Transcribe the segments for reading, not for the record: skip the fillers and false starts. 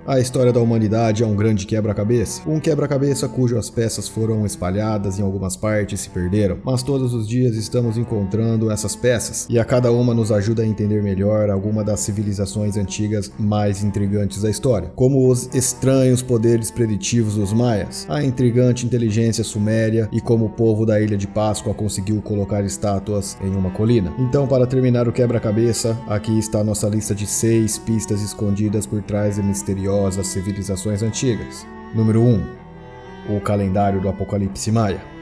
A história da humanidade é um grande quebra-cabeça. Um quebra-cabeça cujas peças foram espalhadas em algumas partes e se perderam, mas todos os dias estamos encontrando essas peças, e a cada uma nos ajuda a entender melhor alguma das civilizações antigas mais intrigantes da história, como os estranhos poderes preditivos dos maias, a intrigante inteligência suméria e como o povo da Ilha de Páscoa conseguiu colocar estátuas em uma colina. Então, para terminar o quebra-cabeça, aqui está a nossa lista de 6 pistas escondidas por trás de misteriosas civilizações antigas. Número 1. O calendário do Apocalipse Maia.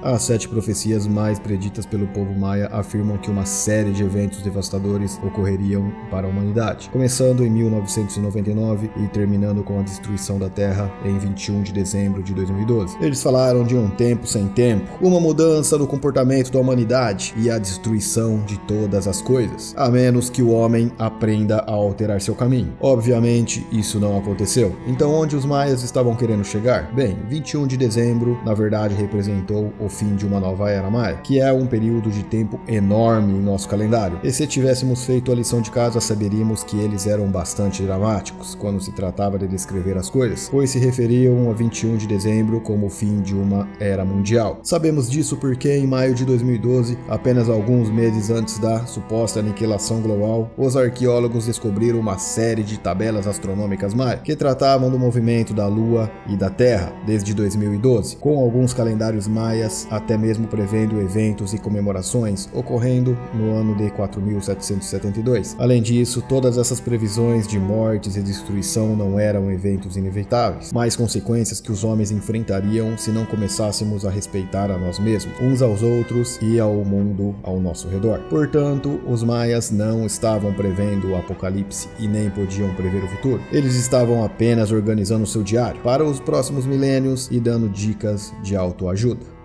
As 7 profecias mais preditas pelo povo maia afirmam que uma série de eventos devastadores ocorreriam para a humanidade, começando em 1999 e terminando com a destruição da Terra em 21 de dezembro de 2012. Eles falaram de um tempo sem tempo, uma mudança no comportamento da humanidade e a destruição de todas as coisas, a menos que o homem aprenda a alterar seu caminho. Obviamente, isso não aconteceu. Então, onde os maias estavam querendo chegar? Bem, 21 de dezembro, na verdade, representou o fim de uma nova era maia, que é um período de tempo enorme em nosso calendário. E se tivéssemos feito a lição de casa, saberíamos que eles eram bastante dramáticos quando se tratava de descrever as coisas, pois se referiam a 21 de dezembro como o fim de uma era mundial. Sabemos disso porque em maio de 2012, apenas alguns meses antes da suposta aniquilação global, os arqueólogos descobriram uma série de tabelas astronômicas maia que tratavam do movimento da Lua e da Terra desde 2012, com alguns calendários maias até mesmo prevendo eventos e comemorações ocorrendo no ano de 4772. Além disso, todas essas previsões de mortes e destruição não eram eventos inevitáveis, mas consequências que os homens enfrentariam se não começássemos a respeitar a nós mesmos, uns aos outros e ao mundo ao nosso redor. Portanto, os maias não estavam prevendo o apocalipse e nem podiam prever o futuro. Eles estavam apenas organizando seu diário para os próximos milênios e dando dicas de autoajuda.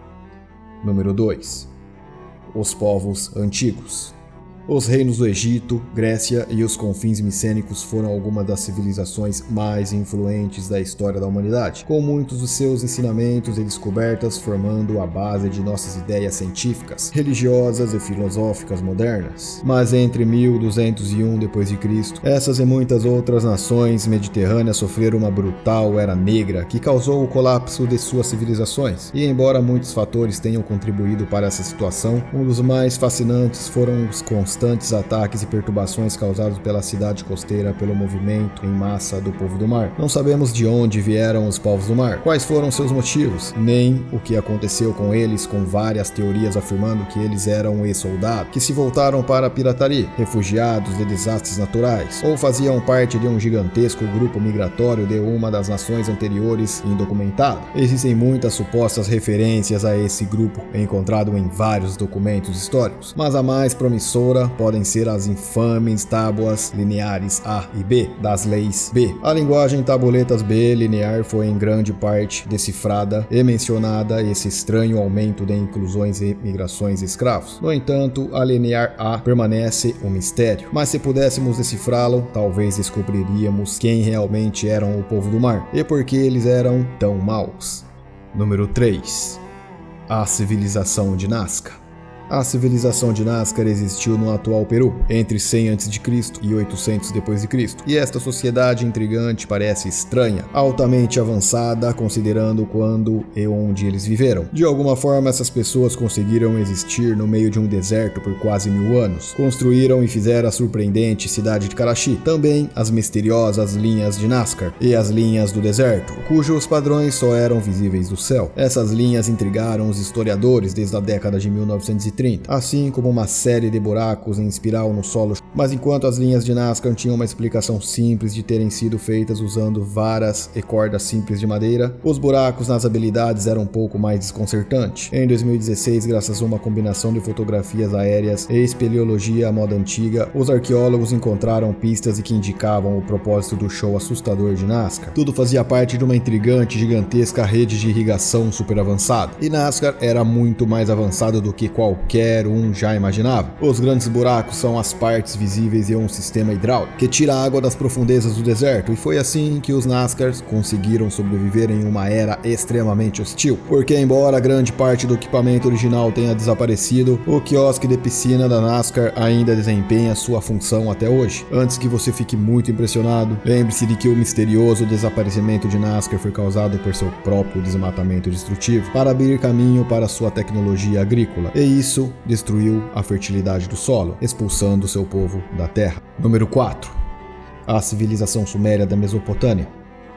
Número 2. Os povos antigos. Os reinos do Egito, Grécia e os confins micênicos foram algumas das civilizações mais influentes da história da humanidade, com muitos dos seus ensinamentos e descobertas formando a base de nossas ideias científicas, religiosas e filosóficas modernas. Mas entre 1201 d.C., essas e muitas outras nações mediterrâneas sofreram uma brutal era negra que causou o colapso de suas civilizações. E embora muitos fatores tenham contribuído para essa situação, um dos mais fascinantes foram os constantes ataques e perturbações causados pela cidade costeira pelo movimento em massa do povo do mar. Não sabemos de onde vieram os povos do mar, quais foram seus motivos, nem o que aconteceu com eles, com várias teorias afirmando que eles eram ex-soldados, que se voltaram para a pirataria, refugiados de desastres naturais, ou faziam parte de um gigantesco grupo migratório de uma das nações anteriores indocumentado. Existem muitas supostas referências a esse grupo encontrado em vários documentos históricos, mas a mais promissora podem ser as infames tábuas lineares A e B das leis B. A linguagem tabuletas B linear foi em grande parte decifrada e mencionada esse estranho aumento de inclusões e migrações de escravos. No entanto, a linear A permanece um mistério, mas se pudéssemos decifrá-lo, talvez descobriríamos quem realmente eram o povo do mar e por que eles eram tão maus. Número 3. A civilização de Nazca. A civilização de Nazca existiu no atual Peru, entre 100 a.C. e 800 d.C., e esta sociedade intrigante parece estranha, altamente avançada, considerando quando e onde eles viveram. De alguma forma, essas pessoas conseguiram existir no meio de um deserto por quase 1000 anos. Construíram e fizeram a surpreendente cidade de Karachi, também as misteriosas linhas de Nazca e as linhas do deserto, cujos padrões só eram visíveis do céu. Essas linhas intrigaram os historiadores desde a década de 1930, assim como uma série de buracos em espiral no solo, mas enquanto as linhas de Nazca tinham uma explicação simples de terem sido feitas usando varas e cordas simples de madeira, os buracos nas habilidades eram um pouco mais desconcertantes. Em 2016, graças a uma combinação de fotografias aéreas e espeleologia à moda antiga, os arqueólogos encontraram pistas que indicavam o propósito do show assustador de Nazca. Tudo fazia parte de uma intrigante, gigantesca rede de irrigação super avançada, e Nazca era muito mais avançado do que qualquer qualquer um já imaginava. Os grandes buracos são as partes visíveis de um sistema hidráulico que tira a água das profundezas do deserto, e foi assim que os NASCARs conseguiram sobreviver em uma era extremamente hostil, porque embora grande parte do equipamento original tenha desaparecido, o quiosque de piscina da NASCAR ainda desempenha sua função até hoje. Antes que você fique muito impressionado, lembre-se de que o misterioso desaparecimento de NASCAR foi causado por seu próprio desmatamento destrutivo para abrir caminho para sua tecnologia agrícola, e isso destruiu a fertilidade do solo, expulsando seu povo da terra. Número 4. A civilização suméria da Mesopotâmia.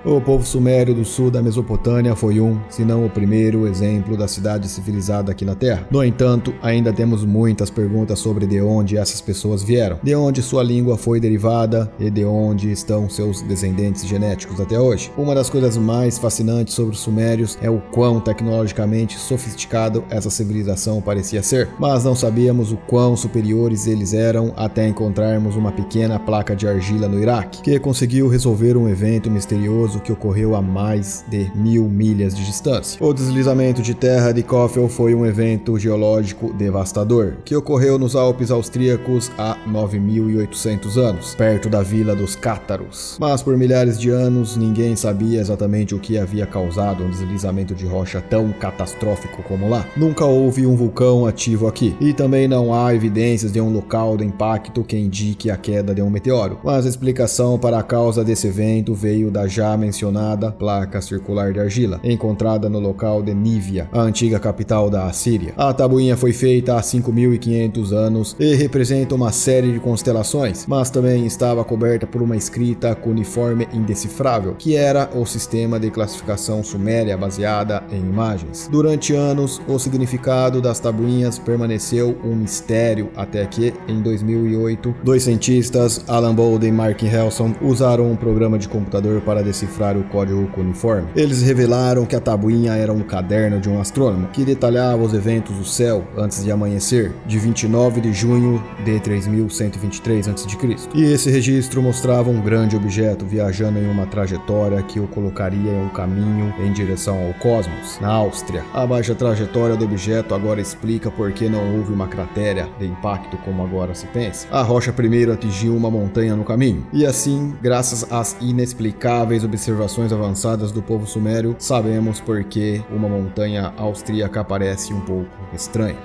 O povo sumério do sul da Mesopotâmia foi se não o primeiro exemplo da cidade civilizada aqui na Terra. No entanto, ainda temos muitas perguntas sobre de onde essas pessoas vieram, de onde sua língua foi derivada e de onde estão seus descendentes genéticos até hoje. Uma das coisas mais fascinantes sobre os sumérios é o quão tecnologicamente sofisticado essa civilização parecia ser, mas não sabíamos o quão superiores eles eram até encontrarmos uma pequena placa de argila no Iraque, que conseguiu resolver um evento misterioso que ocorreu a mais de 1000 milhas de distância. O deslizamento de terra de Kofel foi um evento geológico devastador, que ocorreu nos Alpes austríacos há 9.800 anos, perto da vila dos Cátaros. Mas por milhares de anos, ninguém sabia exatamente o que havia causado um deslizamento de rocha tão catastrófico como lá. Nunca houve um vulcão ativo aqui, e também não há evidências de um local de impacto que indique a queda de um meteoro. Mas a explicação para a causa desse evento veio da já mencionada placa circular de argila, encontrada no local de Nívia, a antiga capital da Assíria. A tabuinha foi feita há 5.500 anos e representa uma série de constelações, mas também estava coberta por uma escrita cuneiforme indecifrável, que era o sistema de classificação suméria baseada em imagens. Durante anos, o significado das tabuinhas permaneceu um mistério, até que, em 2008, dois cientistas, Alan Bolden e Mark Helson, usaram um programa de computador para decifrar o código cuneiforme. Eles revelaram que a tabuinha era um caderno de um astrônomo que detalhava os eventos do céu antes de amanhecer, de 29 de junho de 3123 a.C. E esse registro mostrava um grande objeto viajando em uma trajetória que o colocaria em um caminho em direção ao cosmos, na Áustria. A baixa trajetória do objeto agora explica por que não houve uma cratera de impacto como agora se pensa. A rocha primeiro atingiu uma montanha no caminho, e assim, graças às inexplicáveis observações avançadas do povo sumério, sabemos por que uma montanha austríaca parece um pouco estranha.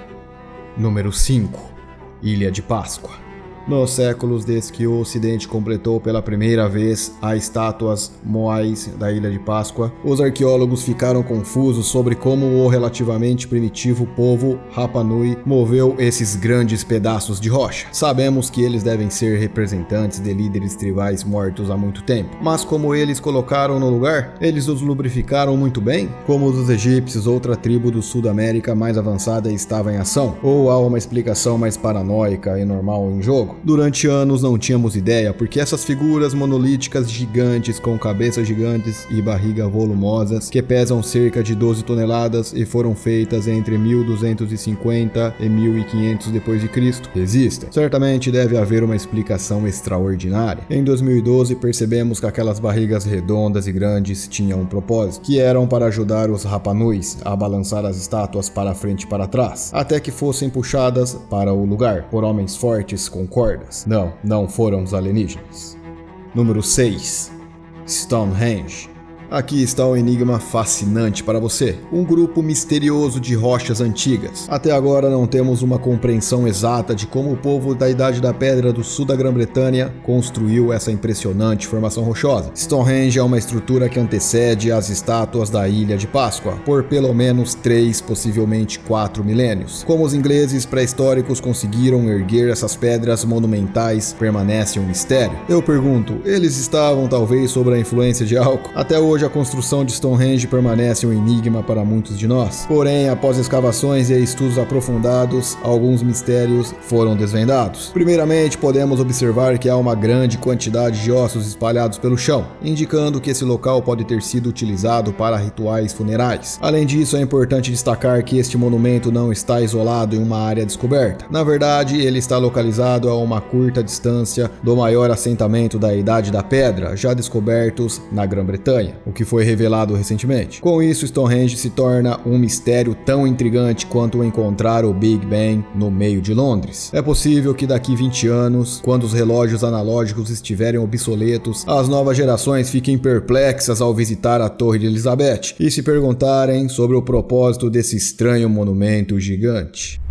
Número 5. Ilha de Páscoa. Nos séculos desde que o Ocidente completou pela primeira vez as estátuas moais da Ilha de Páscoa, os arqueólogos ficaram confusos sobre como o relativamente primitivo povo Rapa Nui moveu esses grandes pedaços de rocha. Sabemos que eles devem ser representantes de líderes tribais mortos há muito tempo, mas como eles colocaram no lugar, eles os lubrificaram muito bem? Como os egípcios, outra tribo do sul da América mais avançada estava em ação? Ou há uma explicação mais paranoica e normal em jogo? Durante anos não tínhamos ideia, porque essas figuras monolíticas gigantes com cabeças gigantes e barriga volumosas, que pesam cerca de 12 toneladas e foram feitas entre 1250 e 1500 d.C., existem. Certamente deve haver uma explicação extraordinária. Em 2012 percebemos que aquelas barrigas redondas e grandes tinham um propósito, que eram para ajudar os Rapa Nuis a balançar as estátuas para frente e para trás, até que fossem puxadas para o lugar por homens fortes com cordas. Não foram os alienígenas. Número 6. Stonehenge. Aqui está um enigma fascinante para você, um grupo misterioso de rochas antigas. Até agora não temos uma compreensão exata de como o povo da Idade da Pedra do sul da Grã-Bretanha construiu essa impressionante formação rochosa. Stonehenge é uma estrutura que antecede as estátuas da Ilha de Páscoa, por pelo menos 3, possivelmente 4 milênios. Como os ingleses pré-históricos conseguiram erguer essas pedras monumentais, permanece um mistério. Eu pergunto, eles estavam talvez sob a influência de álcool? Até hoje a construção de Stonehenge permanece um enigma para muitos de nós. Porém, após escavações e estudos aprofundados, alguns mistérios foram desvendados. Primeiramente, podemos observar que há uma grande quantidade de ossos espalhados pelo chão, indicando que esse local pode ter sido utilizado para rituais funerais. Além disso, é importante destacar que este monumento não está isolado em uma área descoberta. Na verdade, ele está localizado a uma curta distância do maior assentamento da Idade da Pedra, já descobertos na Grã-Bretanha. o que foi revelado recentemente. Com isso, Stonehenge se torna um mistério tão intrigante quanto encontrar o Big Ben no meio de Londres. É possível que daqui 20 anos, quando os relógios analógicos estiverem obsoletos, as novas gerações fiquem perplexas ao visitar a Torre de Elizabeth e se perguntarem sobre o propósito desse estranho monumento gigante.